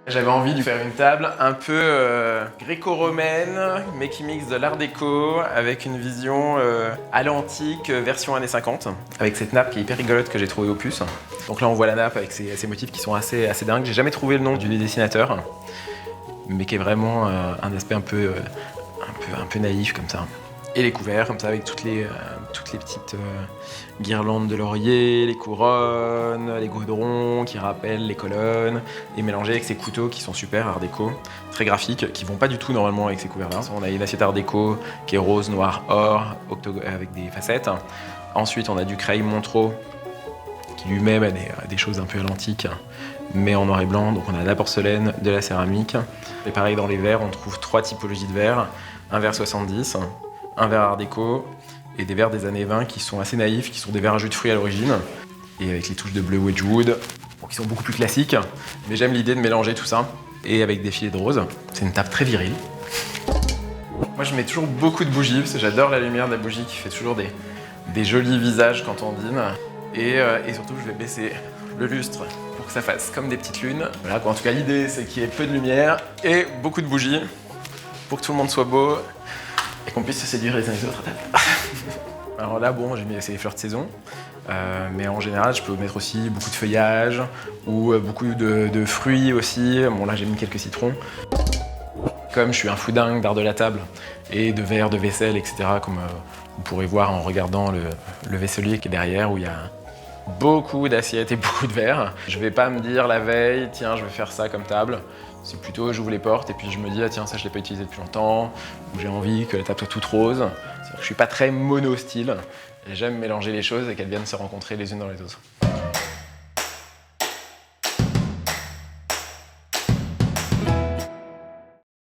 J'avais envie de faire une table un peu gréco-romaine, mais qui mixe de l'art déco avec une vision à l'antique, version années 50, avec cette nappe qui est hyper rigolote que j'ai trouvée au Puce. Donc là on voit la nappe avec ces motifs qui sont assez dingues. J'ai jamais trouvé le nom du dessinateur, mais qui est vraiment un aspect un peu naïf comme ça. Et les couverts comme ça avec toutes les petites guirlandes de laurier, les couronnes, les gaudrons qui rappellent les colonnes, et mélangés avec ces couteaux qui sont super art déco, très graphiques, qui vont pas du tout normalement avec ces couverts-là. On a une assiette art déco qui est rose, noir, or, avec des facettes. Ensuite on a du Creil Montreux qui lui-même a des choses un peu à l'antique, mais en noir et blanc. Donc on a de la porcelaine, de la céramique. Et pareil dans les verres, on trouve 3 typologies de verres. Un verre 70, un verre art déco et des verres des années 20 qui sont assez naïfs, qui sont des verres à jus de fruits à l'origine, et avec les touches de bleu Wedgwood, qui sont beaucoup plus classiques. Mais j'aime l'idée de mélanger tout ça, et avec des filets de rose. C'est une table très virile. Moi je mets toujours beaucoup de bougies, parce que j'adore la lumière de la bougie qui fait toujours des jolis visages quand on dîne. Et surtout je vais baisser le lustre pour que ça fasse comme des petites lunes. Voilà quoi, en tout cas l'idée c'est qu'il y ait peu de lumière et beaucoup de bougies pour que tout le monde soit beau et qu'on puisse se séduire les uns les autres à table. Alors là bon, j'ai mis les fleurs de saison, mais en général je peux mettre aussi beaucoup de feuillage ou beaucoup de fruits aussi. Bon là j'ai mis quelques citrons. Comme je suis un fou dingue d'art de la table et de verre, de vaisselle, etc. comme vous pourrez voir en regardant le vaisselier qui est derrière où il y a beaucoup d'assiettes et beaucoup de verres. Je vais pas me dire la veille, tiens, je vais faire ça comme table. C'est plutôt, j'ouvre les portes et puis je me dis, ah tiens, ça je l'ai pas utilisé depuis longtemps, ou j'ai envie que la table soit toute rose. C'est-à-dire que je suis pas très mono-style, et j'aime mélanger les choses et qu'elles viennent se rencontrer les unes dans les autres.